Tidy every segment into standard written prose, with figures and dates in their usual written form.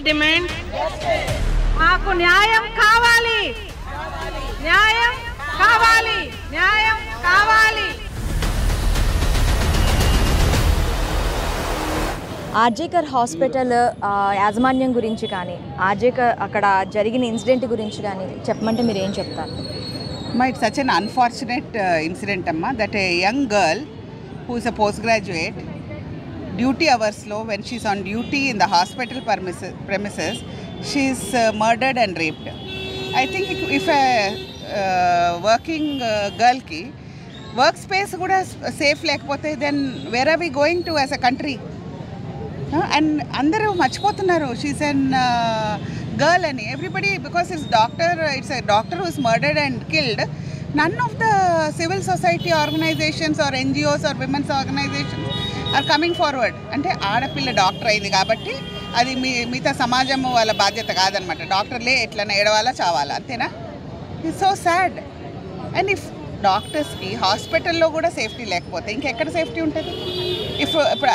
Demand మాకు న్యాయం కావాలి, న్యాయం కావాలి, న్యాయం కావాలి. ఆర్జేకర్ హాస్పిటల్ యాజమాన్యం గురించి కానీ ఆర్జేకర్ అక్కడ జరిగిన ఇన్సిడెంట్ గురించి కానీ చెప్పమంటే మీరు ఏం చెప్తారు? It's such an unfortunate incident, Amma, that a young girl who is a postgraduate, duty hours low, when she's on duty in the hospital premises, she's murdered and raped. I think if a working girl ki workspace kuda safe lekapothe, then where are we going to as a country? And andaru marchipotunnaru she's an girl and everybody, because it's a doctor who's murdered and killed. None of the civil society organizations or NGOs or women's organizations are coming forward. అంటే ఆడపిల్ల doctor అయింది కాబట్టి అది మిగతా సమాజం వాళ్ళ బాధ్యత కాదనమాట. డాక్టర్లే ఎట్లన్నా ఏడవాలా చావాలా, అంతేనా? It's so sad. And if డాక్టర్స్కి హాస్పిటల్లో కూడా సేఫ్టీ లేకపోతే ఇంకెక్కడ సేఫ్టీ ఉంటుంది?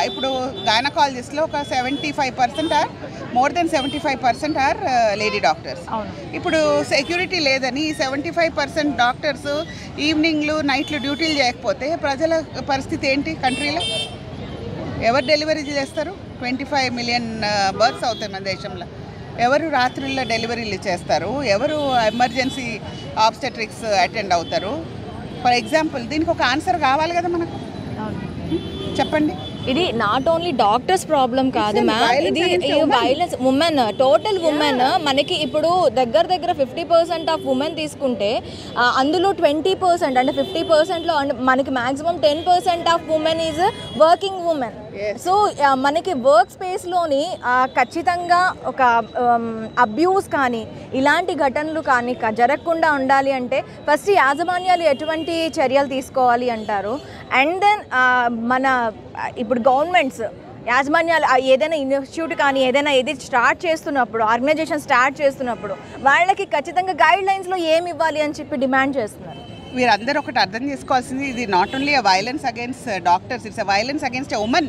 ఇప్పుడు గైనకాలజిస్ట్లో ఒక 75% or more than 75% are lady doctors. ఇప్పుడు సెక్యూరిటీ లేదని 75% డాక్టర్స్ ఈవినింగ్లు నైట్లు డ్యూటీలు చేయకపోతే ప్రజల పరిస్థితి ఏంటి? కంట్రీలో ఎవరు డెలివరీ చేస్తారు? 25 మిలియన్ బర్త్స్ అవుతాయి మన దేశంలో. ఎవరు రాత్రుల్లో డెలివరీలు చేస్తారు? ఎవరు ఎమర్జెన్సీ ఆబ్స్టెట్రిక్స్ అటెండ్ అవుతారు? ఫర్ ఎగ్జాంపుల్ దీనికి ఒక ఆన్సర్ కావాలి కదా మనకు. చెప్పండి. ఇది నాట్ ఓన్లీ డాక్టర్స్ ప్రాబ్లం కాదు మ్యామ్, ఇది వైలెన్స్ ఉమెన్, టోటల్ ఉమెన్. మనకి ఇప్పుడు దగ్గర 50% ఆఫ్ ఉమెన్ తీసుకుంటే అందులో 20% అంటే 50%లో మనకి maximum 10% of women is working women. So మనకి వర్క్ స్పేస్లోని ఖచ్చితంగా ఒక అబ్యూస్ కానీ ఇలాంటి ఘటనలు కానీ జరగకుండా ఉండాలి అంటే ఫస్ట్ యాజమాన్యాలు ఎటువంటి చర్యలు తీసుకోవాలి అంటారు? అండ్ దెన్ మన ఇప్పుడు గవర్నమెంట్స్ యాజమాన్యాలు ఏదైనా ఇన్స్టిట్యూట్ కానీ ఏదైనా స్టార్ట్ చేస్తున్నప్పుడు, ఆర్గనైజేషన్ స్టార్ట్ చేస్తున్నప్పుడు వాళ్ళకి ఖచ్చితంగా గైడ్ లైన్స్లో ఏమి ఇవ్వాలి అని చెప్పి డిమాండ్ చేస్తున్నారు. వీరందరూ ఒకటి అర్థం చేసుకోవాల్సింది, ఇది not only a violence against doctors, it's a violence against a woman.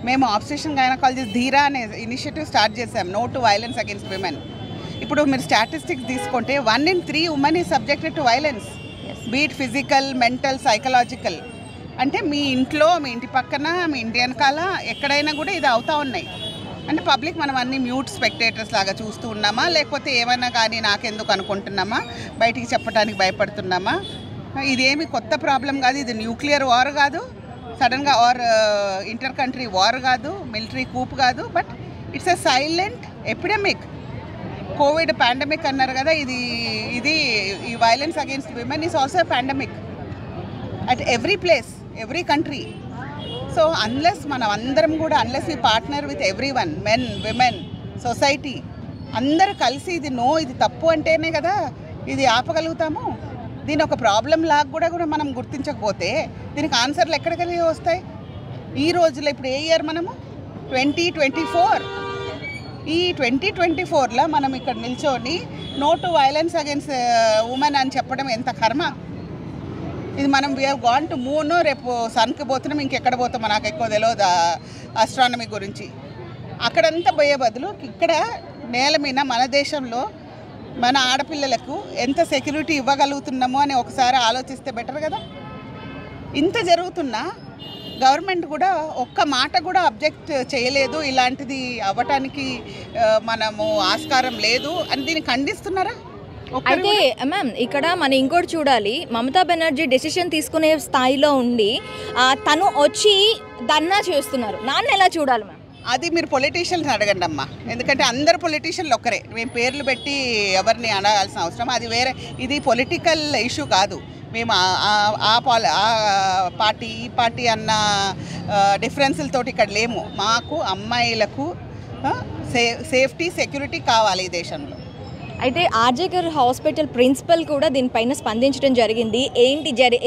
మేము ఆబ్స్టెట్రిషియన్ గైనకాలజిస్ట్ ధీరా అనే ఇనిషియేటివ్ స్టార్ట్ చేసాం, no to violence against women. ఇప్పుడు మీరు స్టాటిస్టిక్స్ తీసుకుంటే 1 in 3 woman is subjected to violence, be it physical, mental, psychological. అంటే మీ ఇంట్లో, మీ ఇంటి పక్కన, మీ ఇంటి వెనకాల ఎక్కడైనా కూడా ఇది అవుతూ ఉన్నాయి. అంటే పబ్లిక్ మనం అన్ని మ్యూట్ స్పెక్టేటర్స్ లాగా చూస్తూ ఉన్నామా, లేకపోతే ఏమైనా కానీ నాకెందుకు అనుకుంటున్నామా, బయటికి చెప్పడానికి భయపడుతున్నామా? ఇదేమి కొత్త ప్రాబ్లం కాదు, ఇది న్యూక్లియర్ వార్ కాదు, సడన్గా వార్ ఇంటర్ కంట్రీ వార్ కాదు, మిలిటరీ కూప్ కాదు, but it's a silent epidemic. Covid pandemic అన్నారు కదా, ఇది ఈ violence against women is also pandemic at every place, every country. So unless మనం అందరం కూడా, unless we partner with every one, men, women, society అందరూ కలిసి ఇది తప్పు అంటేనే కదా ఇది ఆపగలుగుతాము. దీని ఒక ప్రాబ్లం లాగా కూడా మనం గుర్తించకపోతే దీనికి ఆన్సర్లు ఎక్కడికి వస్తాయి? ఈ రోజులో ఇప్పుడు ఏ ఇయర్ మనము 2024. ఈ 2024లో మనం ఇక్కడ నిల్చొని no to violence against woman అని చెప్పడం ఎంత కర్మ. ఇది మనం we have gone to moon, రేపు సన్కి పోతున్నాం, ఇంకెక్కడ పోతామో నాకు ఎక్కువ తెలియదు ఆస్ట్రానమీ గురించి. అక్కడంతా పోయే బదులు ఇక్కడ నేల మీద మన దేశంలో మన ఆడపిల్లలకు ఎంత సెక్యూరిటీ ఇవ్వగలుగుతున్నామో అని ఒకసారి ఆలోచిస్తే బెటర్ కదా. ఇంత జరుగుతున్నా గవర్నమెంట్ కూడా ఒక్క మాట కూడా అబ్జెక్ట్ చేయలేదు, ఇలాంటిది అవ్వటానికి మనము ఆస్కారం లేదు అని దీన్ని ఖండిస్తున్నారా? అయితే మ్యామ్ ఇక్కడ మనం ఇంకోటి చూడాలి, మమతా బెనర్జీ డెసిషన్ తీసుకునే స్థాయిలో ఉండి తను వచ్చి ధర్నా చేస్తున్నారు, నాన్న ఎలా చూడాలి మ్యామ్? అది మీరు పొలిటీషియన్స్ అడగండి అమ్మా, ఎందుకంటే అందరు పొలిటీషియన్లు ఒక్కరే, మేము పేర్లు పెట్టి ఎవరిని అడగాల్సిన అవసరం, అది వేరే, ఇది పొలిటికల్ ఇష్యూ కాదు. మేము ఆ పార్టీ ఈ పార్టీ అన్న డిఫరెన్సులతోటి ఇక్కడ లేము. మాకు అమ్మాయిలకు సేఫ్టీ, సెక్యూరిటీ కావాలి ఈ దేశంలో. అయితే ఆర్జేకర్ హాస్పిటల్ ప్రిన్సిపల్ కూడా దీనిపైన స్పందించడం జరిగింది.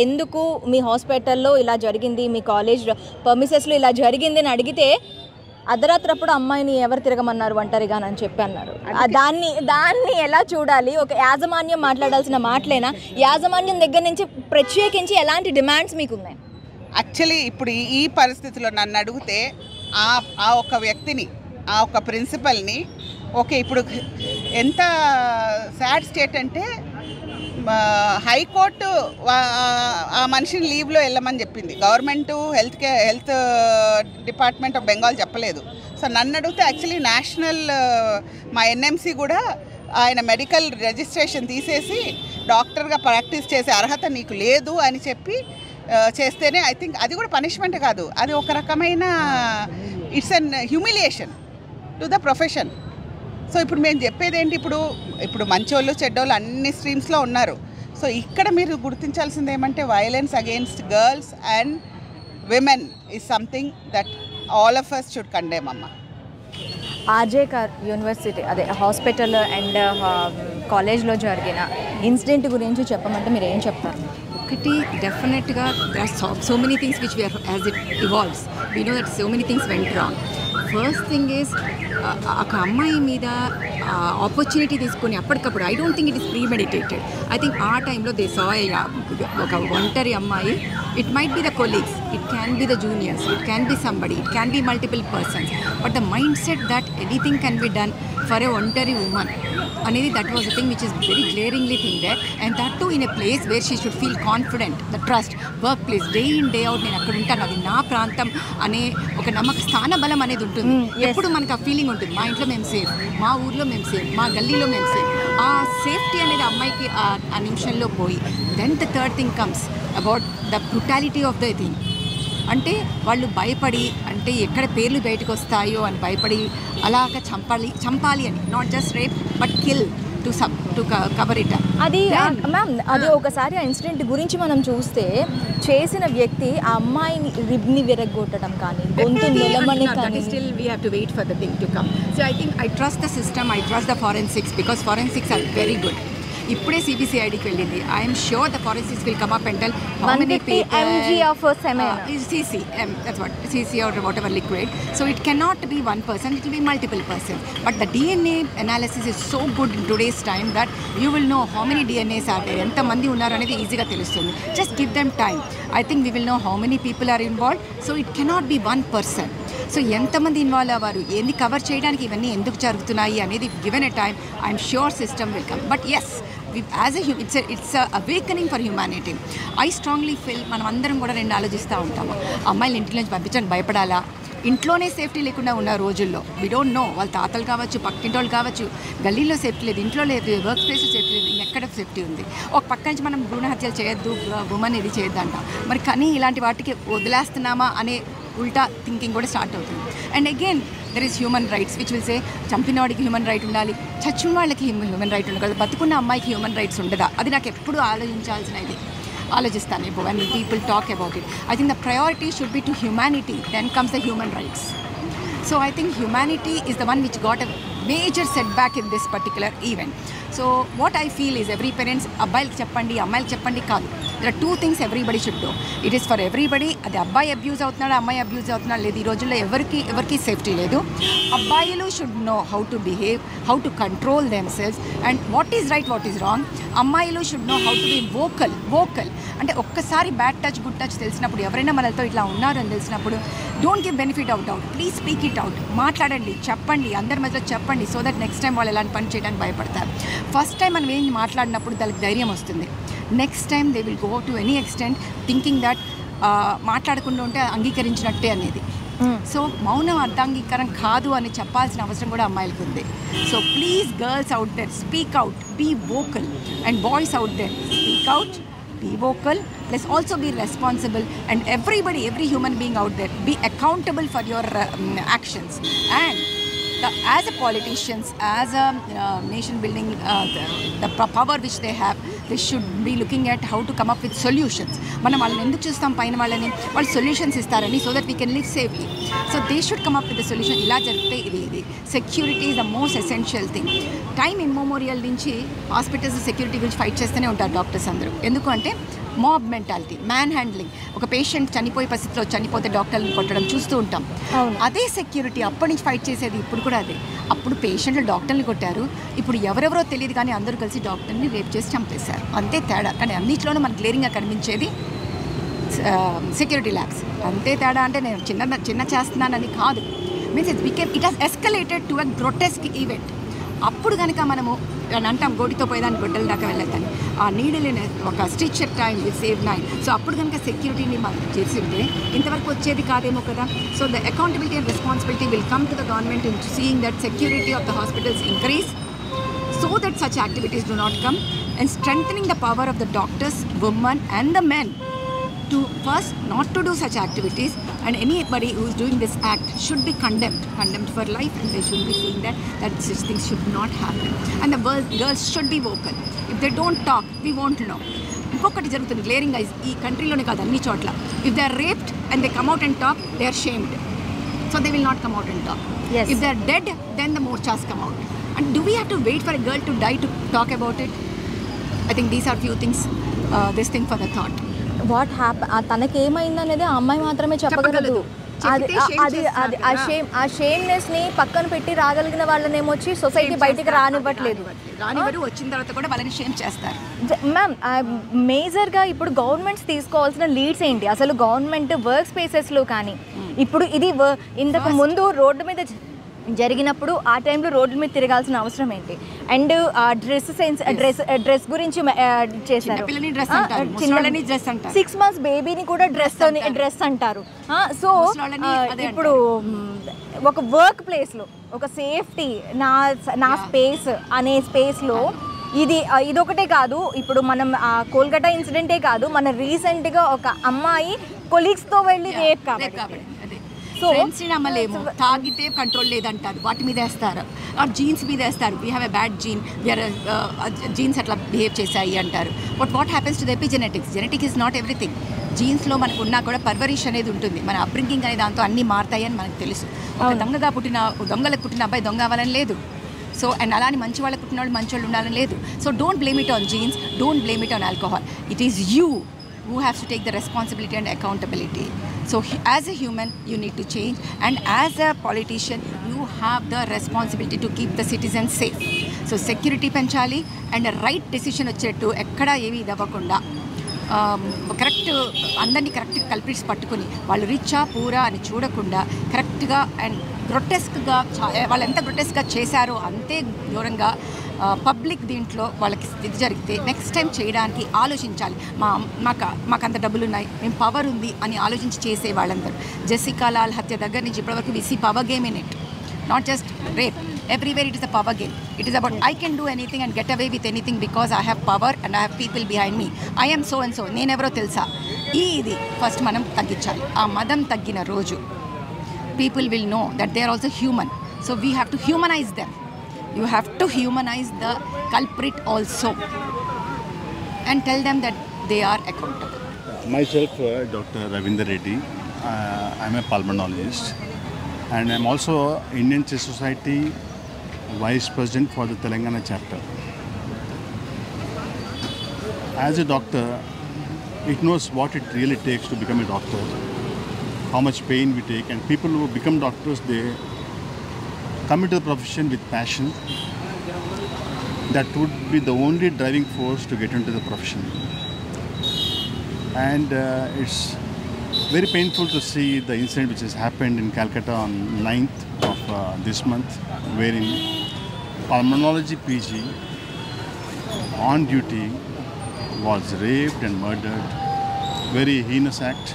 ఎందుకు మీ హాస్పిటల్లో ఇలా జరిగింది, మీ కాలేజ్ పర్మిసెస్లో ఇలా జరిగింది అని అడిగితే అర్ధరాత్రప్పుడు అమ్మాయిని ఎవరు తిరగమన్నారు ఒంటరిగా అని చెప్పి అన్నారు. దాన్ని ఎలా చూడాలి? ఒక యాజమాన్యం మాట్లాడాల్సిన మాటలేనా? యాజమాన్యం దగ్గర నుంచి ప్రత్యేకించి ఎలాంటి డిమాండ్స్ మీకు ఉన్నాయి? యాక్చువల్లీ ఇప్పుడు ఈ పరిస్థితిలో నన్ను అడిగితే ఆ ఒక వ్యక్తిని, ఆ ఒక ప్రిన్సిపల్ని ఓకే, ఇప్పుడు ఎంత సాడ్ స్టేట్ అంటే హైకోర్టు ఆ మనిషిని లీవ్లో వెళ్ళమని చెప్పింది, government health department of Bengal చెప్పలేదు. సో నన్ను అడిగితే యాక్చువల్లీ నేషనల్ మా ఎన్ఎంసీ కూడా ఆయన మెడికల్ రిజిస్ట్రేషన్ తీసేసి డాక్టర్గా ప్రాక్టీస్ చేసే అర్హత నీకు లేదు అని చెప్పి చేస్తేనే, ఐ థింక్ అది కూడా పనిష్మెంట్ కాదు, అది ఒక రకమైన it's an humiliation to the profession. So ఇప్పుడు మేము చెప్పేది ఏంటి, ఇప్పుడు మంచోళ్ళు చెడ్డోళ్ళు అన్ని స్ట్రీమ్స్లో ఉన్నారు. సో ఇక్కడ మీరు గుర్తించాల్సింది ఏమంటే violence against girls and women is something that all of us should condemn అమ్మ. ఆర్జే యూనివర్సిటీ అదే హాస్పిటల్ అండ్ కాలేజ్లో జరిగిన ఇన్సిడెంట్ గురించి చెప్పమంటే మీరు ఏం చెప్తారు? ఒకటి డెఫినెట్గా there are so many things which we are, as it evolves we know that so many things went wrong. First thing is ఒక అమ్మాయి మీద ఆపర్చునిటీ తీసుకొని అప్పటికప్పుడు I don't think it is premeditated. I think ఆ టైంలో they saw ఒక ఒంటరి అమ్మాయి, it might be the colleagues, it can be the juniors, it can be somebody, it can be multiple persons, but the mind set that anything can be done for a ఒంటరి ఉమెన్ అనేది that was the thing which is very glaringly thing that, and that to in a place where she should feel confident, the trust, work place, day in day out నేను అక్కడ ఉంటాను, అది నా ప్రాంతం అనే ఒక నమ్మక స్థాన బలం అనేది ఉంటుంది. ఎప్పుడు మనకు ఆ ఫీలింగ్ ఉంటుంది, మా ఇంట్లో మేము సేఫ్, మా ఊర్లో మేము సేఫ్, మా గల్లీలో మేము సేఫ్. ఆ సేఫ్టీ అనేది అమ్మాయికి ఆ నిమిషంలో పోయి, then the third thing comes about the brutality of the thing. అంటే వాళ్ళు భయపడి, అంటే ఎక్కడ పేర్లు బయటకు వస్తాయో అని భయపడి అలాగా చంపాలి అని, not just rape but kill to cover it. అది మ్యామ్ అది ఒకసారి ఆ ఇన్సిడెంట్ గురించి మనం చూస్తే చేసిన వ్యక్తి ఆ అమ్మాయిని రిబ్ని విరగొట్టడం కానీ గొంతు నిలమని కానీ, still we have to wait for the thing to come. So I think I trust the system, I trust the forensics because forensics are very good. ఇప్పుడే సిబిసిఐడికి వెళ్ళింది. I'm sure the forensics will come up and tell how many people mg of semen cc that's what cc or whatever liquid. So it cannot be one person, it will be multiple persons, but the DNA analysis is so good in today's time that you will know how many DNAs are there, ఎంత మంది ఉన్నారు అనేది ఈజీగా తెలుస్తుంది. Just give them time. I think we will know how many people are involved, so it cannot be one person. So ఎంతమంది involve అవ్వారు, ఏంది cover చేయడానికి, ఇవన్నీ ఎందుకు జరుగుతున్నాయి అనేది given a time I'm sure system will come. But yes, as it's awakening for humanity. I strongly feel మనం అందరం కూడా రెండు ఆలోచిస్తూ ఉంటాము, అమ్మాయిలు ఇంటి నుంచి పంపించడానికి భయపడాలా, ఇంట్లోనే సేఫ్టీ లేకుండా ఉన్న రోజుల్లో వీ డోంట్ నో, వాళ్ళ తాతలు కావచ్చు, పక్కింటి వాళ్ళు కావచ్చు, గల్లీలో సేఫ్టీ లేదు, ఇంట్లో లేదు, వర్క్ ప్లేస్లో సేఫ్టీ లేదు, ఎక్కడ సేఫ్టీ ఉంది. ఒక పక్క నుంచి మనం భ్రూణ హత్యలు చేయొద్దు, ఉమెన్ ఇది చేయొద్దు అంటాం, మరి కానీ ఇలాంటి వాటికి వదిలేస్తున్నామా అనే ఉల్టా థింకింగ్ కూడా స్టార్ట్ అవుతుంది. And again there is human rights which will say చంపిన వాడికి హ్యూమన్ రైట్ ఉండాలి, చచ్చిన వాళ్ళకి హ్యూమన్ రైట్ ఉండదు, బతుకున్న అమ్మాయికి హ్యూమన్ రైట్స్ ఉండదా, అది నాకు ఎప్పుడు ఆలోచించాల్సిన ఇది. ఆలోచిస్తాను ఇప్పుడు when people talk about it. I think the priority should be to humanity, then comes the human rights. So I think humanity is the one which got a major setback in this particular event. So what I feel is every parents అబ్బాయిలకి చెప్పండి అమ్మాయిలకి చెప్పండి కాదు, there are two things everybody should do. It is for everybody. అది అబ్బాయి abuse అవుతున్నాడు, అమ్మాయి abuse అవుతున్నాడు లేదు, ఈ రోజుల్లో ఎవరికి సేఫ్టీ లేదు. అబ్బాయిలు should know how to behave, how to control themselves and what is right what is wrong. అమ్మాయిలు should know how to be vocal. అంటే ఒక్కసారి బ్యాడ్ టచ్ గుడ్ టచ్ తెలిసినప్పుడు, ఎవరైనా మనతో ఇట్లా ఉన్నారు అని తెలిసినప్పుడు, don't give benefit out please speak it out, మాట్లాడండి, చెప్పండి, అందరి మధ్యలో చెప్పండి, సో దట్ నెక్స్ట్ టైం వాళ్ళు ఎలాంటి పని చేయడానికి భయపడతారు. ఫస్ట్ టైం మనం ఏం మాట్లాడినప్పుడు దానికి ధైర్యం వస్తుంది. Next time they will go to any extent thinking that మాట్లాడకుండా ఉంటే అంగీకరించినట్టే అనేది. సో మౌనం అర్ధాంగీకరం కాదు అని చెప్పాల్సిన అవసరం కూడా అమ్మాయిలకు ఉంది. So please girls out there speak out, be vocal, and boys out there speak out, be vocal, let's also be responsible, and everybody, every human being out there, be accountable for your actions. And as a politicians, as a nation building, the power which they have, they should be looking at how to come up with solutions. మనం వాళ్ళని ఎందుకు చూస్తాం, పైన వాళ్ళని వాళ్ళు solutions ఇస్తారని, so that we can live safely. So they should come up with the solution. ఇలా జరిగితే ఇది security is the most essential thing. Time immemorial నుంచి హాస్పిటల్స్ సెక్యూరిటీ గురించి ఫైట్ చేస్తూనే ఉంటారు డాక్టర్స్ అందరూ. ఎందుకు అంటే మాబ్ మెంటాలిటీ, మ్యాన్ హ్యాండ్లింగ్, ఒక పేషెంట్ చనిపోయే పరిస్థితిలో చనిపోతే డాక్టర్ని కొట్టడం చూస్తూ ఉంటాం. అదే సెక్యూరిటీ అప్పటి నుంచి ఫైట్ చేసేది ఇప్పుడు కూడా అదే. అప్పుడు పేషెంట్లు డాక్టర్ని కొట్టారు, ఇప్పుడు ఎవరెవరో తెలియదు కానీ అందరూ కలిసి డాక్టర్ని రేప్ చేసి చంపేశారు, అంతే తేడా. కానీ అన్నింటిలోనూ మనకు క్లియరింగ్గా కనిపించేది సెక్యూరిటీ ల్యాబ్స్. అంతే తేడా. అంటే నేను చిన్న చేస్తున్నానని కాదు, means it has escalated to a grotesque event. అప్పుడు కనుక మనము అంటాం గోటితో పోయేదాన్ని గొడ్డల దాకా వెళ్ళొద్దని. ఆ నీడలని ఒక stitch time will save 9. So అప్పుడు కనుక సెక్యూరిటీని మనం చేసి ఉంటే ఇంతవరకు వచ్చేది కాదేమో కదా. So the accountability and responsibility will come to the government in seeing that security of the hospitals increase so that such activities do not come, and strengthening the power of the doctors, women and the men to first not to do such activities, and anybody who is doing this act should be condemned for life, and they should be saying that such things should not happen, and the girls should be vocal. If they don't talk, we won't know. ఇంకొకటి జరుగుతుంది glaring eyes ఈ కంట్రీలోనే కాదు అన్ని చోట్ల. If they are raped and they come out and talk, they are shamed, so they will not come out and talk. If they are dead, then the morchas come out. And do we have to wait for a girl to die to talk about it? I think these are few things, this thing for the thought. What తనకి ఏమైందనేది ఆ అమ్మాయి మాత్రమే చెప్పగలదు. ఆ షేమ్నెస్ని పక్కన పెట్టి రాగలిగిన వాళ్ళనేమొచ్చి society బయటికి రానివ్వట్లేదు. వచ్చిన తర్వాత కూడా వాళ్ళని షేమ్ చేస్తారు. మ్యామ్, మేజర్గా ఇప్పుడు గవర్నమెంట్స్ తీసుకోవాల్సిన లీడ్స్ ఏంటి? అసలు గవర్నమెంట్ వర్క్ స్పేసెస్లో కానీ ఇప్పుడు ఇది ఇంతకు ముందు రోడ్డు మీద జరిగినప్పుడు ఆ టైంలో రోడ్ల మీద తిరగాల్సిన అవసరం ఏంటి? అండ్ డ్రెస్ గురించి చేశారు. 6 months బేబీని కూడా డ్రెస్ అంటారు. సో ఇప్పుడు ఒక వర్క్ ప్లేస్లో ఒక సేఫ్టీ, నా స్పేస్ అనే స్పేస్లో ఇదొకటే కాదు. ఇప్పుడు మనం కోల్కతా ఇన్సిడెంటే కాదు, మన రీసెంట్గా ఒక అమ్మాయి కొలీగ్స్తో వెళ్ళి రేప్ కాబట్టి ఫ్రెండ్స్ని నమ్మలేము. తాగితే కంట్రోల్ లేదంటారు, వాటి మీద వేస్తారు. జీన్స్ మీద వేస్తారు, we have a bad gene, we are genes అట్లా బిహేవ్ చేశాయి అంటారు. But what happens to the epigenetics? Genetic is not everything. జీన్స్లో మనకు ఉన్నా కూడా పర్వరిష్ అనేది ఉంటుంది, మన అప్బ్రింగింగ్ అనే దాంతో అన్నీ మారుతాయి అని మనకు తెలుసు. ఒక దొంగలకు పుట్టిన అబ్బాయి దొంగ అవ్వాలని లేదు. సో అండ్ అలానే మంచి వాళ్ళకి పుట్టిన వాళ్ళు మంచి వాళ్ళు ఉండాలని లేదు. So don't blame it on jeans, don't blame it on alcohol. It is you who has to take the responsibility and accountability. So as a human you need to change, and as a politician you have the responsibility to keep the citizens safe. So security penchali and a right decision వచ్చేట్టు ఎక్కడ ఏమీ ఇదవ్వకుండా correct అందరినీ correct culprits పట్టుకుని వాళ్ళు రిచ్చా పూరా అని చూడకుండా కరెక్ట్గా and గ్రొటెస్క్గా వాళ్ళు ఎంత గ్రొటెస్క్గా చేశారో అంతే ఘోరంగా పబ్లిక్ దీంట్లో వాళ్ళకి స్థితి జరిగితే నెక్స్ట్ టైం చేయడానికి ఆలోచించాలి. మాకు అంత డబ్బులు ఉన్నాయి, మేము పవర్ ఉంది అని ఆలోచించి చేసే వాళ్ళందరూ. జెసికా లాల్ హత్య దగ్గర నుంచి ఇప్పటివరకు we see power game in it, not just rape. Everywhere it is a power game. It is about I can do anything and get away with anything because I have power and I have people behind me. I am so and so. నేనెవరో తెలుసా? ఇది first మనం తగ్గించాలి. ఆ మదం తగ్గిన రోజు people will know that they are also human. So we have to humanize them. You have to humanize the culprit also and tell them that they are accountable. Myself, Dr. Ravindra Reddy. I'm a pulmonologist and I'm also Indian Chest Society Vice President for the Telangana chapter. As a doctor, it knows what it really takes to become a doctor, how much pain we take, and people who become doctors, they come into the profession with passion. That would be the only driving force to get into the profession. And it's very painful to see the incident which has happened in Calcutta on 9th of this month, wherein pulmonology PG on duty was raped and murdered. Very heinous act.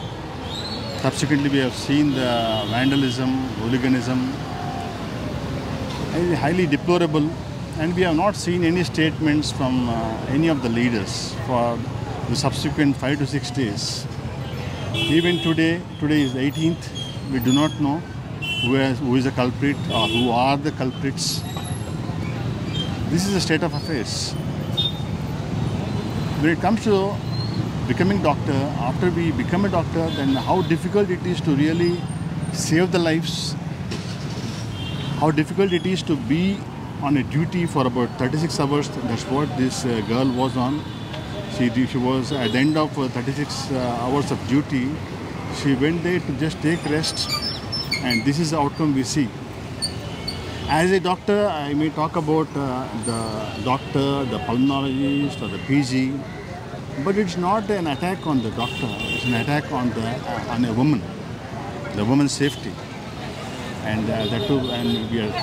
Subsequently, we have seen the vandalism, hooliganism, highly deplorable, and we have not seen any statements from any of the leaders for the subsequent 5 to 6 days. Even today is 18th, we do not know who is the culprit or who are the culprits. This is the state of affairs. When it comes to becoming doctor, after we become a doctor, then how difficult it is to really save the lives, how difficult it is to be on a duty for about 36 hours. That's what this girl was on. She was at the end of 36 hours of duty. She went there to just take rest, and this is the outcome we see. As a doctor, I may talk about the doctor, the pulmonologist or the PG, but it's not an attack on the doctor. It's an attack on a woman, the woman's safety, and that too. And we are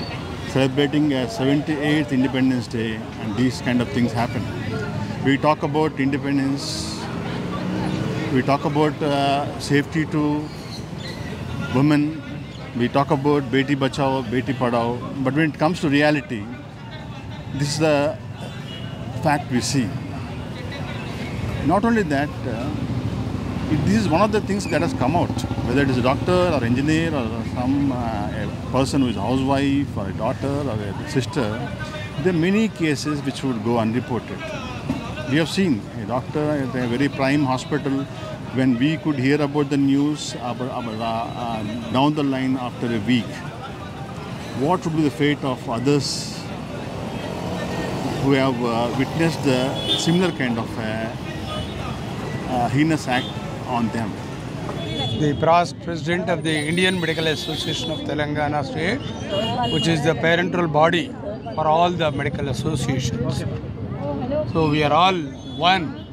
celebrating a 78th Independence Day, and these kind of things happen. We talk about independence, we talk about safety to women, we talk about Beti Bachao, Beti Padhao, but when it comes to reality, this is the fact we see. Not only that, this is one of the things that has come out, whether it is a doctor or engineer or some a person who is a housewife or a daughter or a sister. There are many cases which would go unreported. We have seen a doctor at a very prime hospital, when we could hear about the news down the line after a week. What would be the fate of others who have witnessed the similar kind of heinous act on them? The past president of the Indian Medical Association of Telangana State, which is the parental body for all the medical associations. So we are all one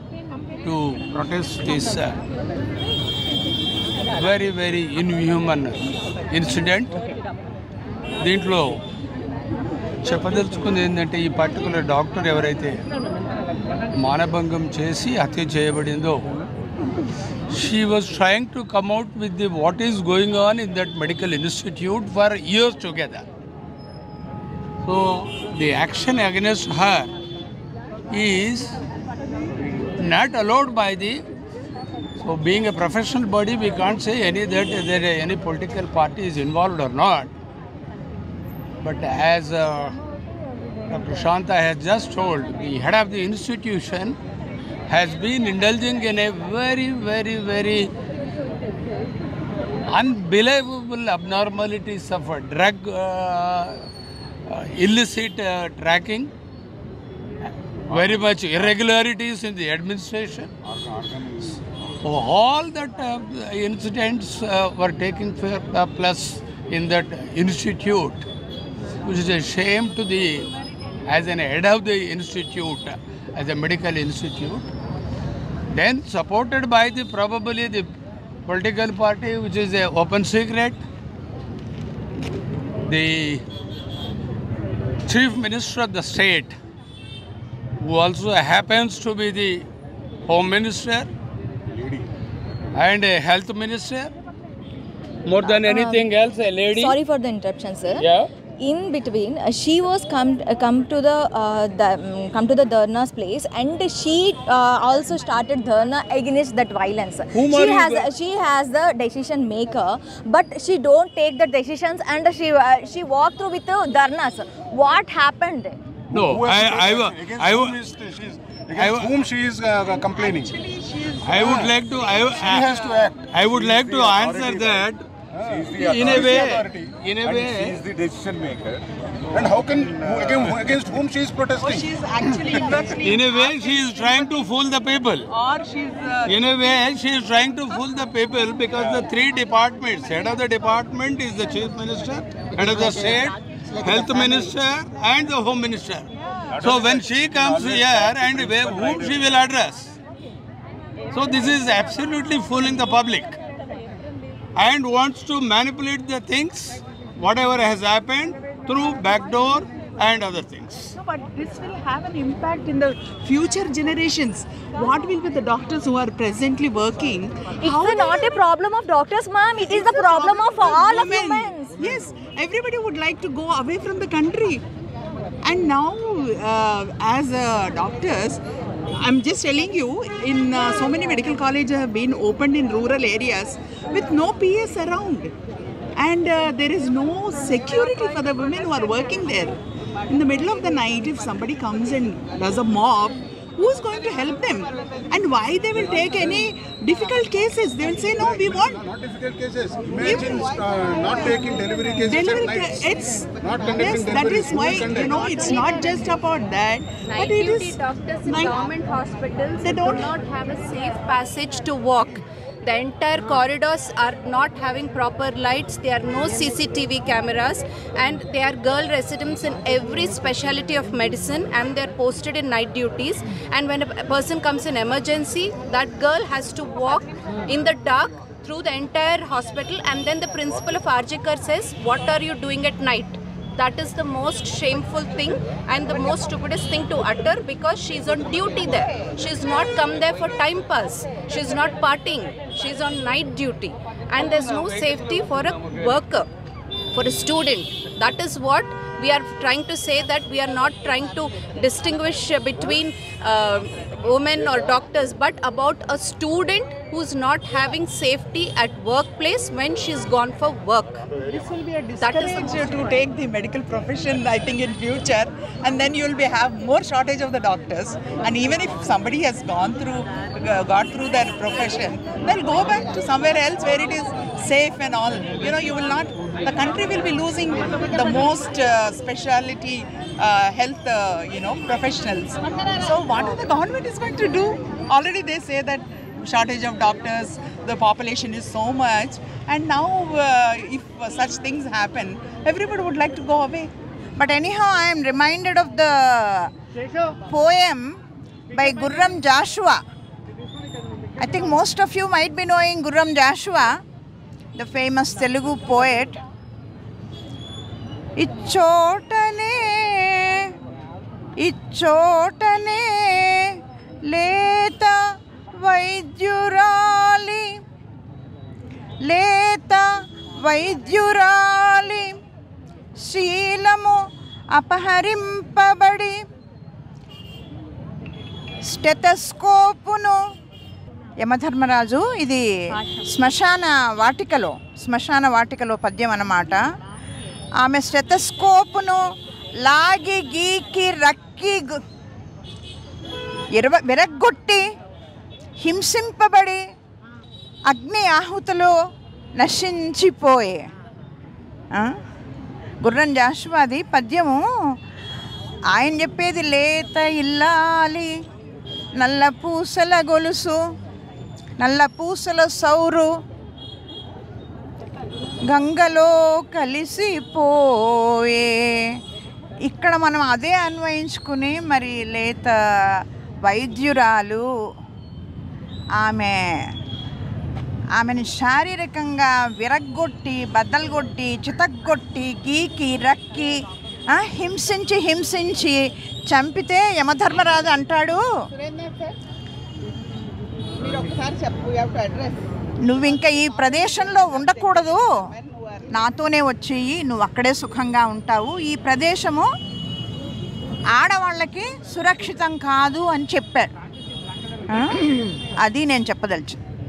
to protest this very, very inhuman incident. దీంట్లో చెప్పదలుచుకుంది ఏంటంటే ఈ particular doctor ఎవరైతే మానభంగం చేసి హత్య చేయబడిందో, she was trying to come out with what is going on in that medical institute for years together. So the action against her is not allowed by the, so being a professional body, we can't say that any political party is involved or not. But as Dr. Shanta has just told, the head of the institution has been indulging in a very, very, very unbelievable abnormalities of drug illicit tracking, very much irregularities in the administration. So all that incidents were taking place in that institute, which is a shame to the, as an head of the institute, as a medical institute, then supported by the probably the political party, which is a open secret. The chief minister of the state, who also happens to be the home minister and a health minister, more than anything else, a lady. Sorry for the interruption, sir. Yeah. In between, she was come to the Dharna's place, and she also started Dharna against that violence. She has the decision maker, but she don't take the decisions, and she walked through with the Dharnas. What happened? No, Against whom she is complaining? I would like to. She has to act. I would like to answer that. In a way, she is the decision maker. And how can against whom she is protesting? She is actually inversely. in a way, she is trying to fool the people. Or she's. In a way, she is trying to fool the people, because the three departments, head of the department is the chief minister, head of the state, health minister, and the home minister. So when she comes here, and whom she will address? So this is absolutely fooling the public, and wants to manipulate the things, whatever has happened, through backdoor and other things. No, but this will have an impact in the future generations. What will be the doctors who are presently working? It's not a problem of doctors, ma'am. It is the problem of all of humans. Yes, everybody would like to go away from the country. And now, as doctors, I'm just telling you, in so many medical colleges have been opened in rural areas with no PS around. And there is no security for the women who are working there. In the middle of the night, if somebody comes and does a mob, who's going to help them? And why they will take any difficult cases? They will say, no, we want. Not difficult cases. Imagine not taking delivery cases at night. It's Not conducting yes, that delivery. is why, you know, it's not just about that. But it Night duty is doctors in night- government hospitals They do don't- not have a safe passage to walk. The entire corridors are not having proper lights. There are no CCTV cameras, and they are girl residents in every specialty of medicine, and they are posted in night duties. And when a person comes in emergency, that girl has to walk in the dark through the entire hospital, and then the principal of RJ Kar says, "What are you doing at night?" That is the most shameful thing and the most stupidest thing to utter, because she's on duty there. She's not come there for time pass. She's not partying. She's on night duty. And there's no safety for a worker, for a student. That is what we are trying to say, that we are not trying to distinguish between women or doctors, but about a student who's not having safety at workplace when she's gone for work. This will be a discourage you to take the medical profession, I think, in future, and then you will have more shortage of the doctors. And even if somebody has got through their profession, they'll go back to somewhere else where it is safe and all. You know, you will not. The country will be losing the most specialty health, professionals. So what the government is going to do? Already they say that shortage of doctors, the population is so much, and now if such things happen, everybody would like to go away. But anyhow, I am reminded of the poem by Gurram Joshua. I think most of you might be knowing Gurram Joshua, the famous Telugu poet. ఇచ్చోటనే లేత వైద్యురాలి శీలము అపహరింపబడి స్టెథోస్కోపును యమధర్మరాజు, ఇది శ్మశాన వాటికలో పద్యం అన్నమాట. ఆమె స్టెథోస్కోపును లాగి గీకి రక్కి విరగ్గొట్టి హింసింపబడి అగ్ని ఆహుతిలో నశించిపోయే. గుర్రం జాషువాది పద్యము. ఆయన చెప్పేది లేత ఇల్లాలి, నల్ల పూసల గొలుసు, నల్ల పూసల సౌరు గంగలో కలిసిపోయే. ఇక్కడ మనం అదే అన్వయించుకుని మరి లేత వైద్యురాలు ఆమెను శారీరకంగా విరగ్గొట్టి, బద్దలుగొట్టి, చితగ్గొట్టి, గీకి రక్కి హింసించి చంపితే యమధర్మరాజు అంటాడు, నువ్వు ఇంకా ఈ ప్రదేశంలో ఉండకూడదు, నాతోనే వచ్చేయి, నువ్వు అక్కడే సుఖంగా ఉంటావు, ఈ ప్రదేశము ఆడవాళ్ళకి సురక్షితం కాదు అని చెప్పాడు. అది నేను చెప్పదలుచు.